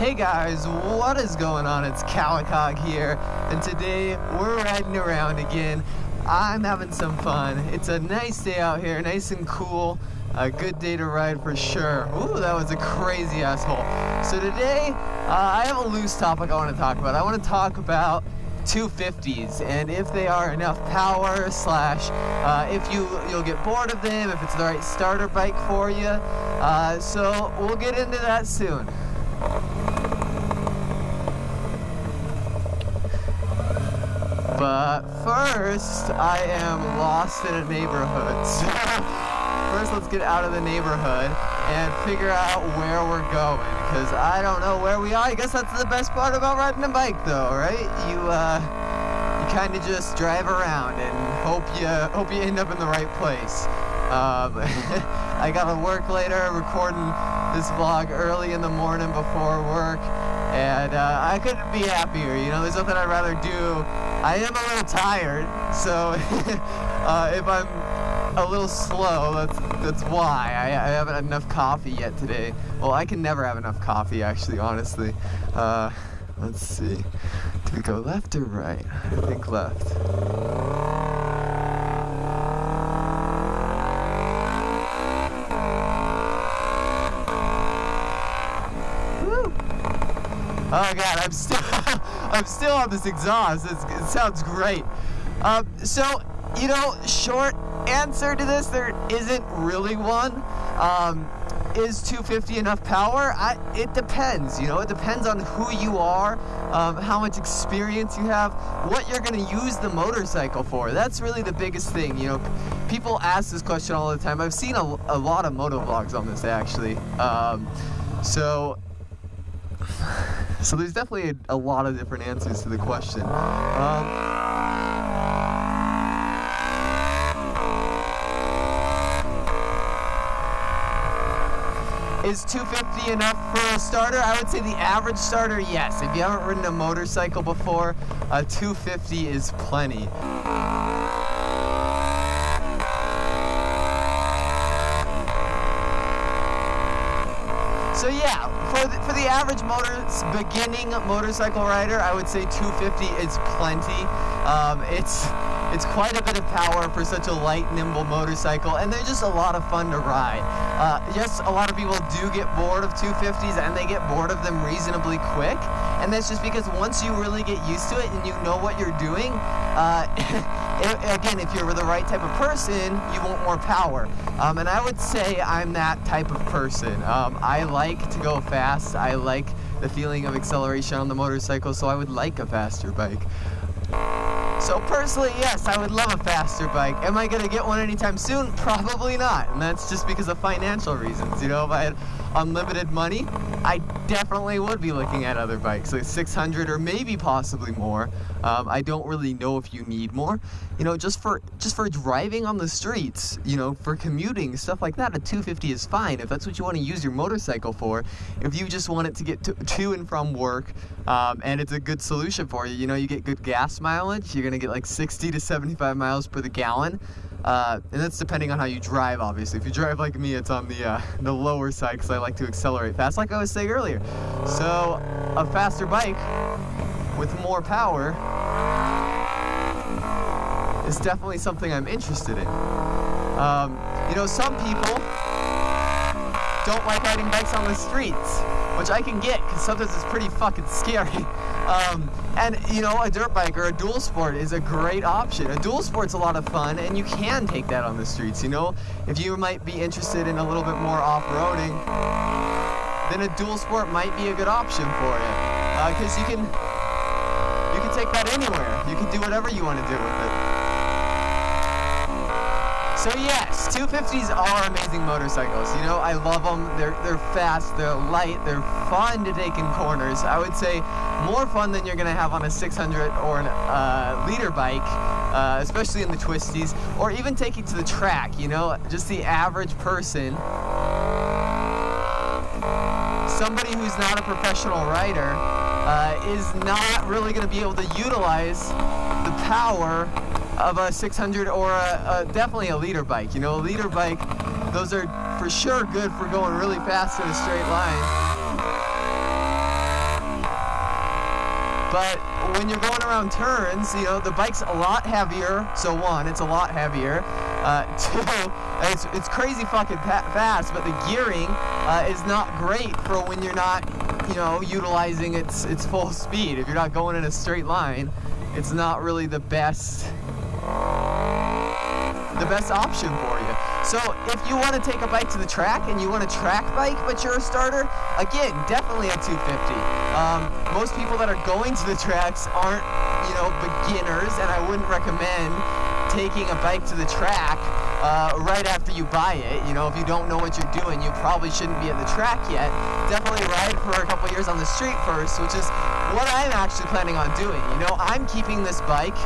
Hey guys, what is going on? It's Calicog here, and today we're riding around again. I'm having some fun. It's a nice day out here, nice and cool. A good day to ride for sure. Ooh, that was a crazy asshole. So today, I have a loose topic I want to talk about. I want to talk about 250s and if they are enough power slash if you'll get bored of them, if it's the right starter bike for you. So we'll get into that soon. But first, I am lost in a neighborhood. So first, let's get out of the neighborhood and figure out where we're going, because I don't know where we are. I guess that's the best part about riding a bike, though, right? You kind of just drive around and hope you end up in the right place. I gotta work later, recording this vlog early in the morning before work, and I couldn't be happier. You know, there's nothing I'd rather do. I am a little tired, so if I'm a little slow, that's why. I haven't had enough coffee yet today. Well, I can never have enough coffee, actually, honestly. Let's see. Do we go left or right? I think left. Woo! Oh god, I'm still on this exhaust. It sounds great. So, you know, short answer to this, there isn't really one. Is 250 enough power? It depends, you know, it depends on who you are, how much experience you have, what you're going to use the motorcycle for. That's really the biggest thing, you know. People ask this question all the time. I've seen a lot of motovlogs on this, actually. So there's definitely a lot of different answers to the question. Is 250 enough for a starter? I would say the average starter, yes. If you haven't ridden a motorcycle before, 250 is plenty. So yeah, for the average beginning motorcycle rider, I would say 250 is plenty. It's quite a bit of power for such a light, nimble motorcycle, and they're just a lot of fun to ride. Yes, a lot of people do get bored of 250s, and they get bored of them reasonably quick, and that's just because once you really get used to it and you know what you're doing, again, if you're the right type of person, you want more power. And I would say I'm that type of person. I like to go fast. I like the feeling of acceleration on the motorcycle, so I would like a faster bike. So personally, yes, I would love a faster bike. Am I going to get one anytime soon? Probably not, and that's just because of financial reasons. You know, if I had unlimited money, I definitely would be looking at other bikes, like 600 or maybe possibly more. I don't really know if you need more. You know, just for driving on the streets, you know, for commuting, stuff like that, a 250 is fine if that's what you want to use your motorcycle for. If you just want it to get to and from work, and it's a good solution for you, you know, you get good gas mileage, you're going to get like 60 to 75 miles per the gallon. And that's depending on how you drive, obviously. If you drive like me, it's on the lower side because I like to accelerate fast, like I was saying earlier. So a faster bike with more power is definitely something I'm interested in. You know, some people don't like riding bikes on the streets, which I can get because sometimes it's pretty fucking scary. And you know, a dirt bike or a dual sport is a great option. A dual sport's a lot of fun, and you can take that on the streets. You know, if you might be interested in a little bit more off-roading, then a dual sport might be a good option for you, because you can take that anywhere. You can do whatever you want to do with it. So yes, 250s are amazing motorcycles. You know, I love them. They're fast, they're light, they're fun to take in corners. I would say more fun than you're gonna have on a 600 or a liter bike, especially in the twisties, or even taking to the track. You know, just the average person, somebody who's not a professional rider, is not really gonna be able to utilize the power of a 600 or definitely a liter bike. You know, a liter bike, those are for sure good for going really fast in a straight line. But when you're going around turns, you know, the bike's a lot heavier. So one, it's a lot heavier. Two, it's crazy fucking fast, but the gearing is not great for when you're not, you know, utilizing its full speed. If you're not going in a straight line, it's not really the best option for you. So if you want to take a bike to the track and you want a track bike, but you're a starter, again, definitely a 250. Most people that are going to the tracks aren't, you know, beginners, and I wouldn't recommend taking a bike to the track right after you buy it. You know, if you don't know what you're doing, you probably shouldn't be at the track yet. Definitely ride for a couple years on the street first, which is what I'm actually planning on doing. You know, I'm keeping this bike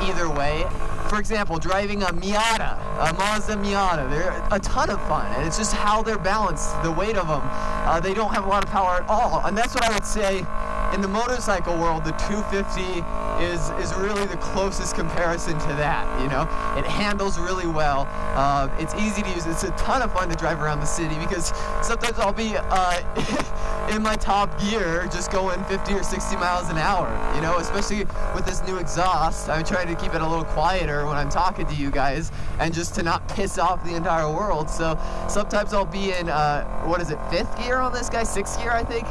either way. For example, driving a Miata, a Mazda Miata, they're a ton of fun, and it's just how they're balanced, the weight of them. They don't have a lot of power at all, and that's what I would say in the motorcycle world. The 250 is really the closest comparison to that. You know, it handles really well. It's easy to use. It's a ton of fun to drive around the city because sometimes I'll be in my top gear just going 50 or 60 miles an hour. You know, especially with this new exhaust, I'm trying to keep it a little quieter when I'm talking to you guys and just to not piss off the entire world. So sometimes I'll be in what is it, 5th gear on this guy, 6th gear I think.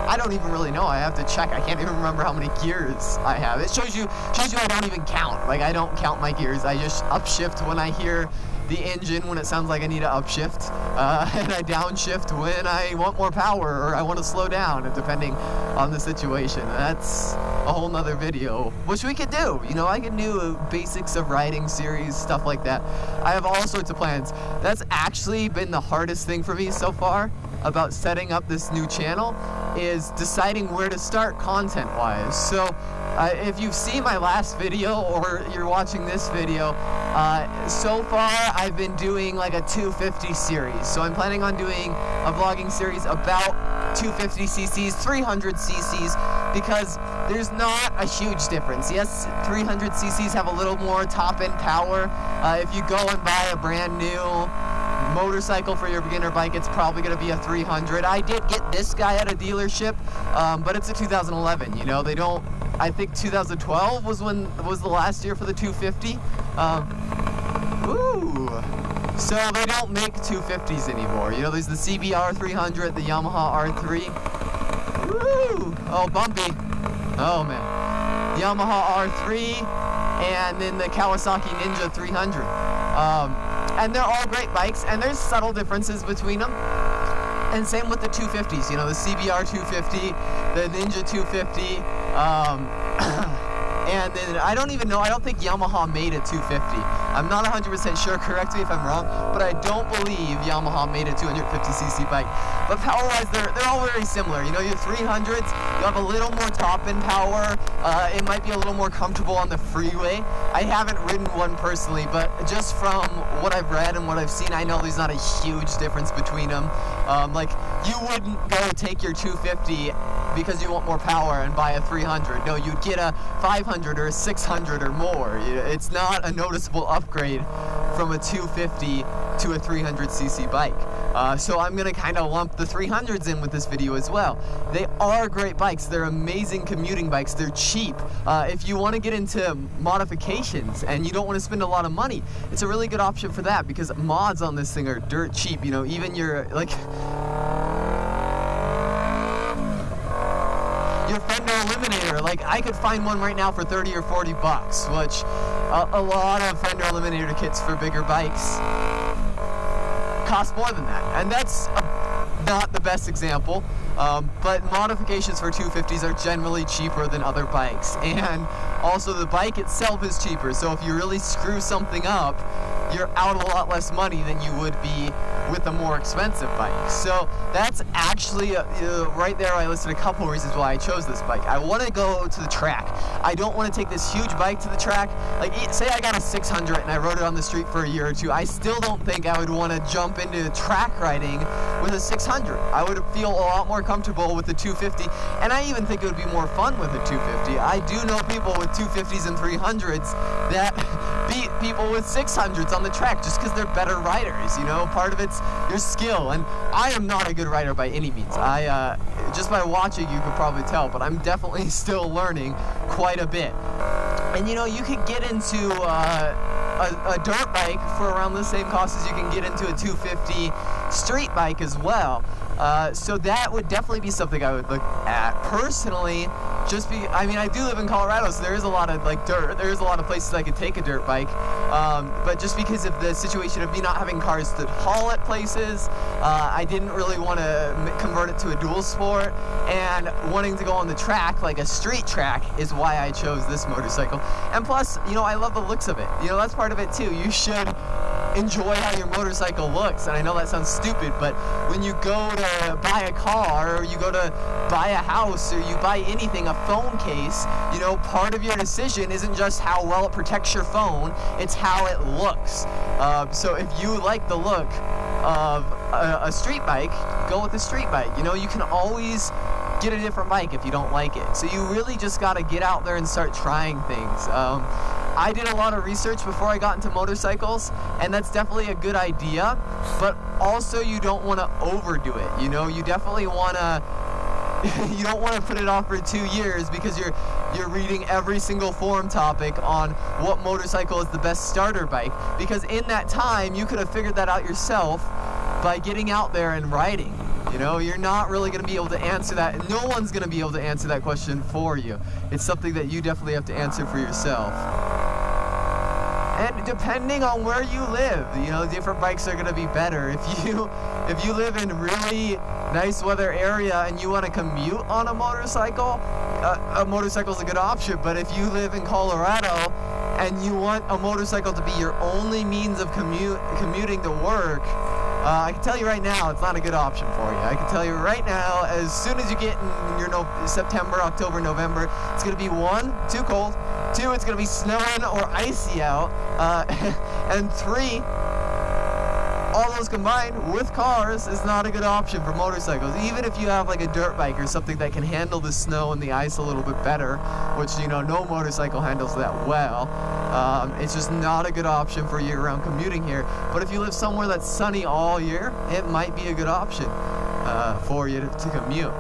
I don't even really know. I have to check. I can't even remember how many gears I have. It shows you I don't even count. Like, I don't count my gears. I just upshift when I hear the engine, when it sounds like I need to upshift, and I downshift when I want more power or I want to slow down, depending on the situation. That's a whole nother video, which we could do. You know, I can do basics of riding series, stuff like that. I have all sorts of plans. That's actually been the hardest thing for me so far about setting up this new channel, is deciding where to start content-wise. So if you've seen my last video or you're watching this video, so far I've been doing like a 250 series. So I'm planning on doing a vlogging series about 250 cc's, 300 cc's, because there's not a huge difference. Yes, 300 cc's have a little more top-end power. If you go and buy a brand new motorcycle for your beginner bike, it's probably going to be a 300. I did get this guy at a dealership, but it's a 2011. You know, they don't. I think 2012 was the last year for the 250. So they don't make 250s anymore. You know, there's the CBR 300, the Yamaha R3. Oh, bumpy. Oh man, the Yamaha R3, and then the Kawasaki Ninja 300. And they're all great bikes, and there's subtle differences between them. And same with the 250s, you know, the CBR 250, the Ninja 250, and then I don't even know, I don't think Yamaha made a 250. I'm not 100% sure, correct me if I'm wrong, but I don't believe Yamaha made a 250cc bike. But power-wise, they're all very similar. You know, your 300s, you have a little more top-end power. It might be a little more comfortable on the freeway. I haven't ridden one personally, but just from what I've read and what I've seen, I know there's not a huge difference between them. Like, you wouldn't go take your 250 because you want more power and buy a 300. No, you'd get a 500 or a 600 or more. It's not a noticeable upgrade from a 250 to a 300cc bike. So I'm gonna kind of lump the 300s in with this video as well. They are great bikes. They're amazing commuting bikes. They're cheap. If you want to get into modifications and you don't want to spend a lot of money, it's a really good option for that, because mods on this thing are dirt cheap. You know, even your fender eliminator, like I could find one right now for 30 or 40 bucks, which a lot of fender eliminator kits for bigger bikes cost more than that. And that's not the best example, but modifications for 250s are generally cheaper than other bikes, and also the bike itself is cheaper. So if you really screw something up, you're out a lot less money than you would be with a more expensive bike. So that's actually right there I listed a couple of reasons why I chose this bike. I want to go to the track. I don't want to take this huge bike to the track. Like, say I got a 600 and I rode it on the street for a year or two, I still don't think I would want to jump into track riding with a 600. I would feel a lot more comfortable with the 250, and I even think it would be more fun with a 250. I do know people with 250s and 300s that beat people with 600s on the track just because they're better riders. You know, part of it's your skill. And I am not a good rider by any means. Just by watching, you could probably tell, but I'm definitely still learning quite a bit. And you know, you could get into a dirt bike for around the same cost as you can get into a 250 street bike as well. So that would definitely be something I would look at. Personally, I mean, I do live in Colorado, so there is a lot of like dirt. There is a lot of places I could take a dirt bike. But just because of the situation of me not having cars to haul at places, I didn't really want to convert it to a dual sport, and wanting to go on the track, like a street track, is why I chose this motorcycle. And plus, you know, I love the looks of it. You know, that's part of it too. You should enjoy how your motorcycle looks. And I know that sounds stupid, but when you go to buy a car, or you go to buy a house, or you buy anything, a phone case, you know, part of your decision isn't just how well it protects your phone, it's how it looks. So if you like the look of a street bike, go with the street bike. You know, you can always get a different bike if you don't like it. So you really just got to get out there and start trying things. I did a lot of research before I got into motorcycles, and that's definitely a good idea, but also you don't want to overdo it. You know, you definitely want to you don't want to put it off for 2 years because you're reading every single forum topic on what motorcycle is the best starter bike, because in that time you could have figured that out yourself by getting out there and riding. You know, you're not really going to be able to answer that. No one's going to be able to answer that question for you. It's something that you definitely have to answer for yourself. And depending on where you live, you know, different bikes are going to be better. If you live in really nice weather area and you want to commute on a motorcycle, a motorcycle is a good option. But if you live in Colorado and you want a motorcycle to be your only means of commuting to work, I can tell you right now, it's not a good option for you. I can tell you right now, as soon as you get in your September, October, November, it's going to be 1, too cold, 2, it's going to be snowing or icy out, and 3, all those combined with cars is not a good option for motorcycles. Even if you have like a dirt bike or something that can handle the snow and the ice a little bit better, which, you know, no motorcycle handles that well, it's just not a good option for year-round commuting here. But if you live somewhere that's sunny all year, it might be a good option for you to commute.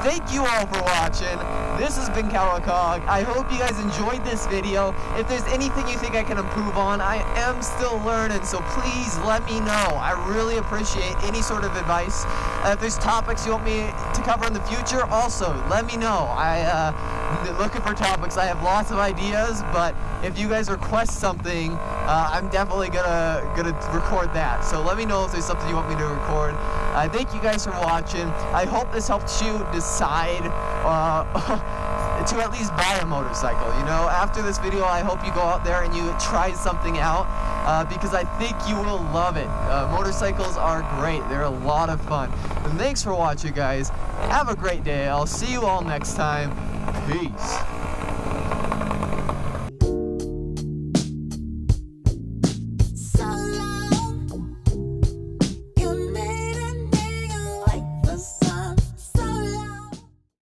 Thank you all for watching. This has been Cowacog. I hope you guys enjoyed this video. If there's anything you think I can improve on, I am still learning, so please let me know. I really appreciate any sort of advice. If there's topics you want me to cover in the future, also let me know. I'm looking for topics. I have lots of ideas, but if you guys request something, I'm definitely gonna record that. So let me know if there's something you want me to record. Thank you guys for watching. I hope this helped you decide to at least buy a motorcycle. You know, after this video, I hope you go out there and you try something out, because I think you will love it. Motorcycles are great. They're a lot of fun. And thanks for watching, guys. Have a great day. I'll see you all next time. Peace.